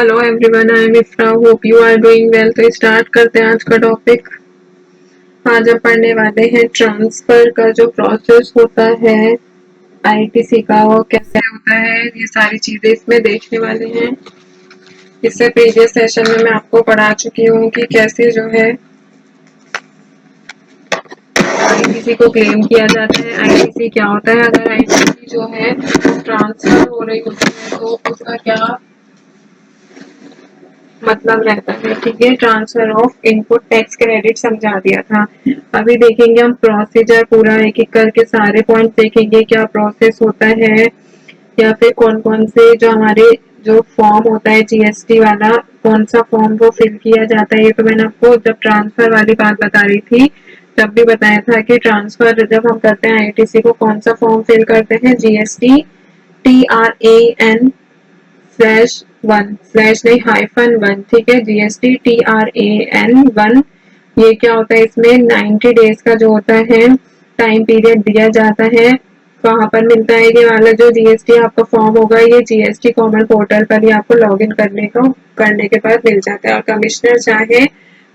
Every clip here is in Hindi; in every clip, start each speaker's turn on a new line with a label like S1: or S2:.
S1: Hello everyone, I am Ifra, hope you are doing well. तो स्टार्ट करते हैं आज का टॉपिक। आज हम पढ़ने वाले हैं ट्रांसफर का जो प्रोसेस होता है आईटीसी का, वो कैसे होता है, ये सारी चीजें इसमें देखने वाले हैं। इससे प्रीवियस सेशन में मैं आपको पढ़ा चुकी हूँ कि कैसे जो है आईटीसी को क्लेम किया जाता है। आईटीसी क्या होता है, अगर आईटीसी जो है ट्रांसफर हो रही होती है तो उसका क्या मतलब रहता है। ठीक है, transfer of input tax credit समझा दिया था। अभी देखेंगे हम प्रोसीजर पूरा एक एक करके, सारे पॉइंट देखेंगे क्या प्रोसेस होता है, या फिर कौन कौन से जो हमारे जो फॉर्म होता है जीएसटी वाला, कौन सा फॉर्म वो फिल किया जाता है। ये तो मैंने आपको जब ट्रांसफर वाली बात बता रही थी तब भी बताया था कि ट्रांसफर जब हम करते हैं आईटीसी को कौन सा फॉर्म फिल करते हैं, जीएसटी TRAN /1 स्लैश नहीं -1, ठीक है, जीएसटी TRAN 1। ये क्या होता है, इसमें 90 डेज का जो होता है टाइम पीरियड दिया जाता है। वहां पर मिलता है ये वाला जो जीएसटी आपका फॉर्म होगा, ये जीएसटी कॉमन पोर्टल पर ही आपको लॉग इन करने के बाद मिल जाता है। और कमिश्नर चाहे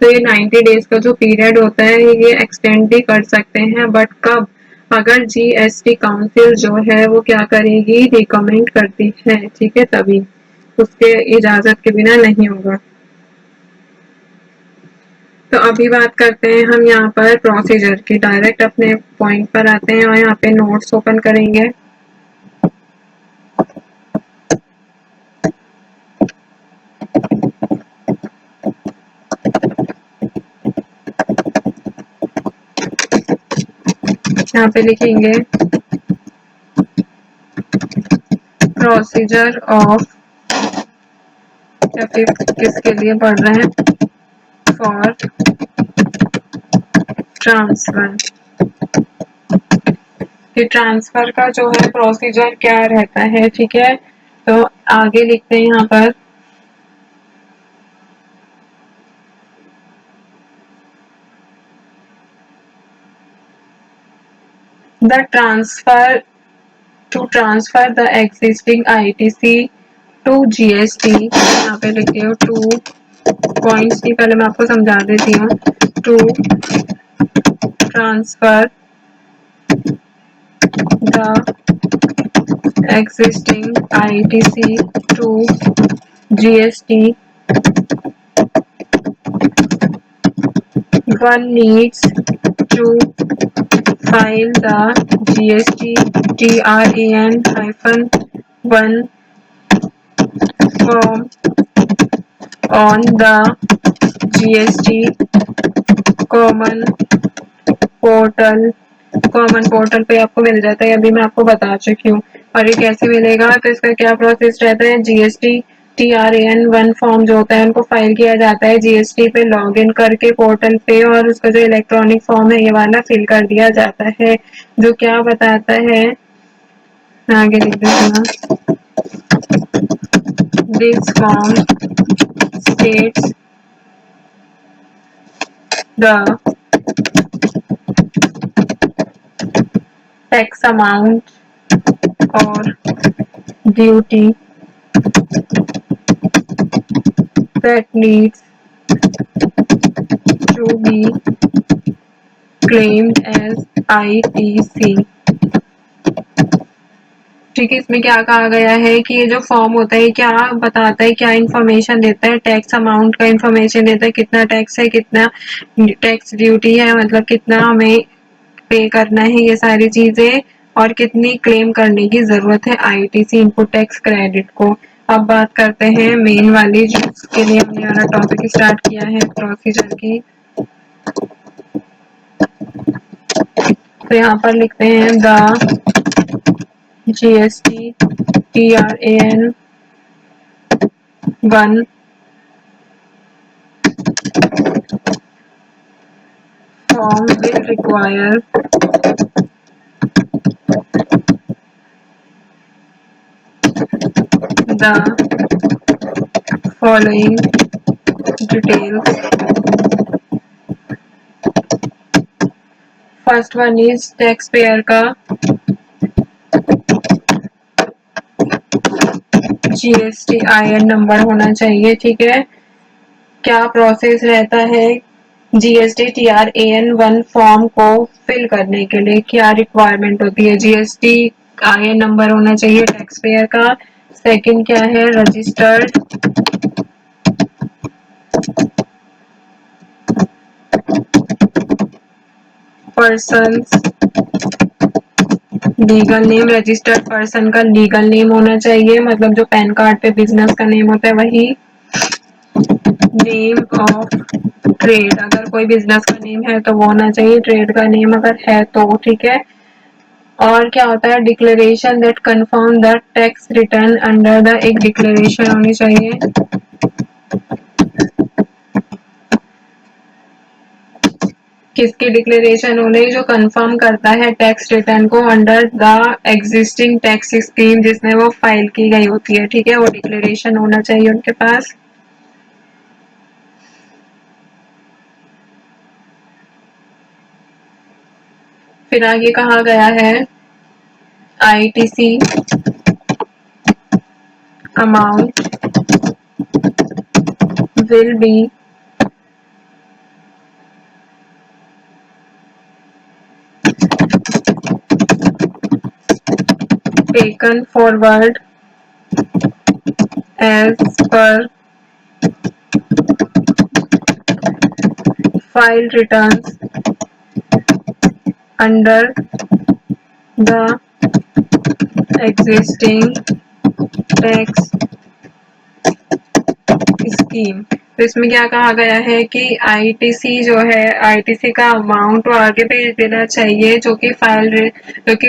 S1: तो ये 90 डेज का जो पीरियड होता है ये एक्सटेंड भी कर सकते हैं, बट कब, अगर जीएसटी काउंसिल जो है वो क्या करेगी, रिकमेंड करती है, ठीक है, तभी, उसके इजाजत के बिना नहीं होगा। तो अभी बात करते हैं हम यहाँ पर प्रोसीजर की, डायरेक्ट अपने पॉइंट पर आते हैं और यहाँ पे नोट्स ओपन करेंगे। यहाँ पे लिखेंगे प्रोसीजर ऑफ, या फिर किसके लिए पढ़ रहे हैं, फॉर ट्रांसफर, कि ट्रांसफर का जो है प्रोसीजर क्या रहता है। ठीक है, तो आगे लिखते हैं यहाँ पर the transfer to transfer the existing ITC to GST. यहाँ पे लिखती हूँ टू पॉइंट्स की, पहले मैं आपको समझा देती हूँ। To transfer the existing ITC to GST, one needs to file the GST TRAN-1 form on the GST common portal. Common portal पे आपको मिल जाता है, अभी मैं आपको बता चुकी हूँ। और ये कैसे मिलेगा, तो इसका क्या प्रोसेस रहता है, जीएसटी TRAN-1 फॉर्म जो होता है उनको फाइल किया जाता है जीएसटी पे लॉग इन करके पोर्टल पे, और उसका जो इलेक्ट्रॉनिक फॉर्म है ये वाला फिल कर दिया जाता है, जो क्या बताता है, आगे लिख देना, this form states the tax amount और duty that needs to be claimed as ITC। ठीक है, इसमें क्या कहा गया है कि ये जो फॉर्म होता है क्या बताता है, क्या इन्फॉर्मेशन देता है, टैक्स अमाउंट का इन्फॉर्मेशन देता है, कितना टैक्स है, कितना टैक्स ड्यूटी है, मतलब कितना हमें पे करना है, ये सारी चीजें, और कितनी क्लेम करने की जरूरत है आईटीसी इनपुट टैक्स क्रेडिट को। अब बात करते हैं मेन वाली, जिसके लिए हमने वाला टॉपिक स्टार्ट किया है, प्रोसीजर की। तो यहाँ पर लिखते हैं the GST TRAN-1 form will require the following details. First one is taxpayer का जीएसटी आईएन नंबर होना चाहिए, ठीक है। क्या प्रोसेस रहता है जीएसटी TRAN1 फॉर्म को फिल करने के लिए, क्या रिक्वायरमेंट होती है? जीएसटी आईएन नंबर होना चाहिए टैक्स पेयर का। सेकंड क्या है? Registered person legal name, registered person का लीगल नेम होना चाहिए, मतलब जो पैन कार्ड पे बिजनेस का नेम होता है वही। नेम ऑफ ट्रेड, अगर कोई बिजनेस का नेम है तो वो होना चाहिए, ट्रेड का नेम अगर है तो, ठीक है। और क्या होता है? Declaration that confirm the tax return under the, एक डिक्लेरेशन होनी चाहिए। किसकी डिक्लेरेशन होने? जो कंफर्म करता है टैक्स रिटर्न को under the existing tax scheme जिसमें वो फाइल की गई होती है, ठीक है, वो डिक्लेरेशन होना चाहिए उनके पास। फिर आगे कहा गया है ITC amount will be taken forward as per filed returns under the existing tax scheme. तो इसमें क्या कहा गया है कि आईटीसी जो है, आईटीसी का अमाउंट वो आगे भेज देना चाहिए जो कि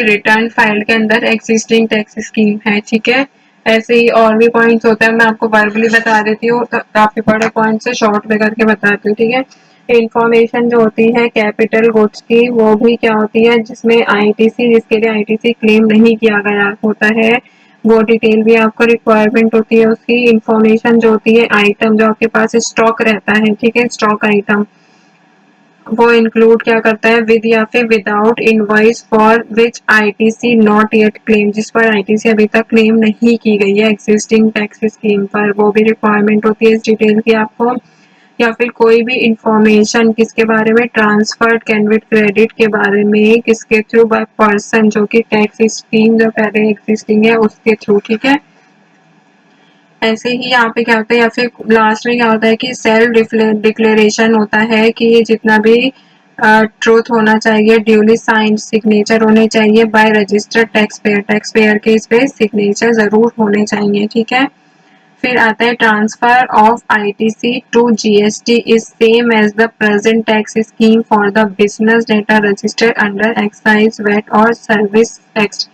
S1: रिटर्न फाइल के अंदर एग्जिस्टिंग टैक्स स्कीम है, ठीक है। ऐसे ही और भी पॉइंट्स होते हैं, मैं आपको वर्बली बता देती हूँ, तो काफी बड़े पॉइंट्स से शॉर्ट में करके बताती हूँ, ठीक है। इंफॉर्मेशन जो होती है कैपिटल गुड्स की, वो भी क्या होती है जिसमें आईटीसी, जिसके लिए आईटीसी क्लेम नहीं किया गया होता है, वो डिटेल भी आपको रिक्वायरमेंट होती है। उसकी इंफॉर्मेशन जो होती है, आइटम जो आपके पास स्टॉक रहता है, ठीक है, स्टॉक आइटम, वो इंक्लूड क्या करता है? विद या फिर without invoice for which ITC not yet claim, जिस पर आईटीसी अभी तक क्लेम नहीं की गई है एग्जिस्टिंग टैक्स स्कीम पर, वो भी रिक्वायरमेंट होती है इस डिटेल की आपको। या फिर कोई भी इंफॉर्मेशन किसके बारे में? ट्रांसफर्ड कैनविट क्रेडिट के बारे में, किसके थ्रू? बाय पर्सन जो कि टैक्स स्कीम जो पहले एग्जिस्टिंग है उसके थ्रू, ठीक है। ऐसे ही यहाँ पे क्या होता है, या फिर लास्ट में क्या होता है कि सेल्फ डिक्लेरेशन होता है कि ये जितना भी ट्रूथ होना चाहिए, ड्यूली साइंड सिग्नेचर होने चाहिए बाय रजिस्टर्ड टैक्स पेयर के, इस पे सिग्नेचर जरूर होने चाहिए, ठीक है। फिर आता है transfer of ITC to GST is same as the present tax scheme for the business data registered under excise VAT और सर्विस टैक्स।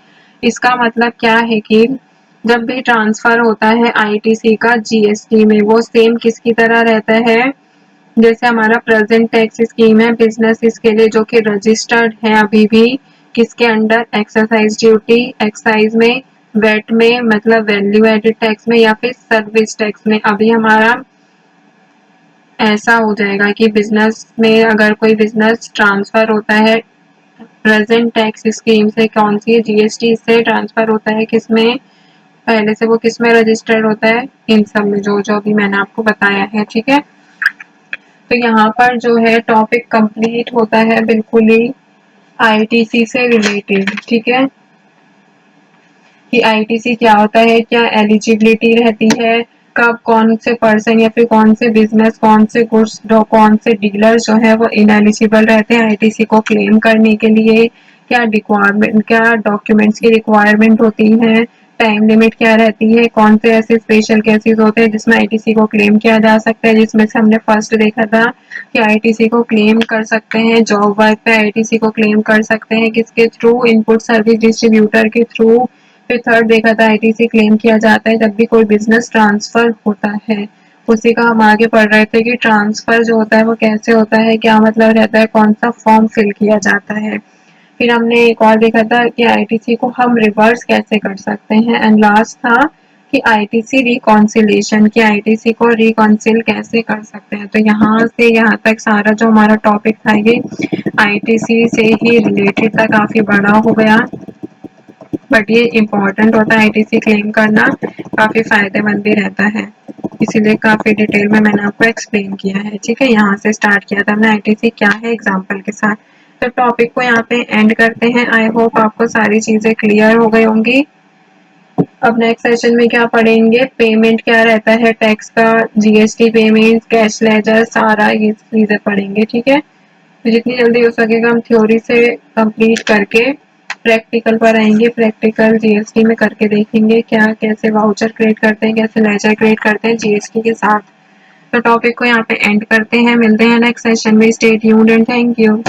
S1: इसका मतलब क्या है कि जब भी ट्रांसफर होता है आईटीसी का जीएसटी में, वो सेम किसकी तरह रहता है? जैसे हमारा प्रेजेंट टैक्स स्कीम है बिजनेस इसके लिए जो कि रजिस्टर्ड है अभी भी, किसके अंडर? एक्सरसाइज ड्यूटी एक्साइज में, वेट में मतलब वैल्यू एडेड टैक्स में, या फिर सर्विस टैक्स में। अभी हमारा ऐसा हो जाएगा कि बिजनेस में अगर कोई बिजनेस ट्रांसफर होता है प्रेजेंट टैक्स स्कीम से, कौन सी? जीएसटी से ट्रांसफर होता है किसमें? पहले से वो किसमें रजिस्टर्ड होता है? इन सब में, जो जो भी मैंने आपको बताया है, ठीक है। तो यहाँ पर जो है टॉपिक कंप्लीट होता है बिल्कुल ही आईटीसी से रिलेटेड, ठीक है, कि आईटीसी क्या होता है, क्या एलिजिबिलिटी रहती है, कब कौन से पर्सन या फिर कौन से बिजनेस, कौन से गुड्स, कौन से डीलर जो है वो इनएलिजिबल रहते हैं आईटीसी को क्लेम करने के लिए, क्या रिक्वायरमेंट, क्या डॉक्यूमेंट्स की रिक्वायरमेंट होती है, टाइम लिमिट क्या रहती है, कौन से ऐसे स्पेशल केसेस होते हैं जिसमें आईटीसी को क्लेम किया जा सकता है, जिसमें से हमने फर्स्ट देखा था कि आईटीसी को क्लेम कर सकते हैं जॉब वर्क पे, आईटीसी को क्लेम कर सकते हैं किसके थ्रू? इनपुट सर्विस डिस्ट्रीब्यूटर के थ्रू। फिर थर्ड देखा था आईटीसी क्लेम किया जाता है जब भी कोई बिजनेस ट्रांसफर होता है। उसी का हम आगे पढ़ रहे थे कि ट्रांसफर जो होता है वो कैसे होता है, क्या मतलब रहता है, कौन सा फॉर्म फिल किया जाता है। फिर हमने एक और देखा था कि आईटीसी को हम रिवर्स कैसे कर सकते हैं, एंड लास्ट था कि आईटीसी रिकॉन्सिलेशन, कि आईटीसी को रिकॉन्सिल कैसे कर सकते हैं। तो यहाँ से यहाँ तक सारा जो हमारा टॉपिक था ये आईटीसी से ही रिलेटेड था, काफी बड़ा हो गया। बट ये इम्पोर्टेंट होता है, आईटीसी क्लेम करना काफ़ी फ़ायदेमंद भी रहता है, इसीलिए काफ़ी डिटेल में मैंने आपको एक्सप्लेन किया है। ठीक है, यहाँ से स्टार्ट किया था हमने आईटीसी क्या है एग्जाम्पल के साथ। तो टॉपिक को यहाँ पे एंड करते हैं। आई होप आपको सारी चीज़ें क्लियर हो गई होंगी। अब नेक्स्ट सेशन में क्या पढ़ेंगे, पेमेंट क्या रहता है टैक्स का, जीएसटी पेमेंट, कैश लेजर, सारा ये चीज़ें पढ़ेंगे। ठीक है, तो जितनी जल्दी हो सकेगा हम थ्योरी से कंप्लीट करके प्रैक्टिकल पर आएंगे। प्रैक्टिकल जीएसटी में करके देखेंगे क्या कैसे वाउचर क्रिएट करते हैं, कैसे लेजर क्रिएट करते हैं जीएसटी के साथ। तो टॉपिक को यहाँ पे एंड करते हैं, मिलते हैं नेक्स्ट सेशन में। Stay tuned and thank you.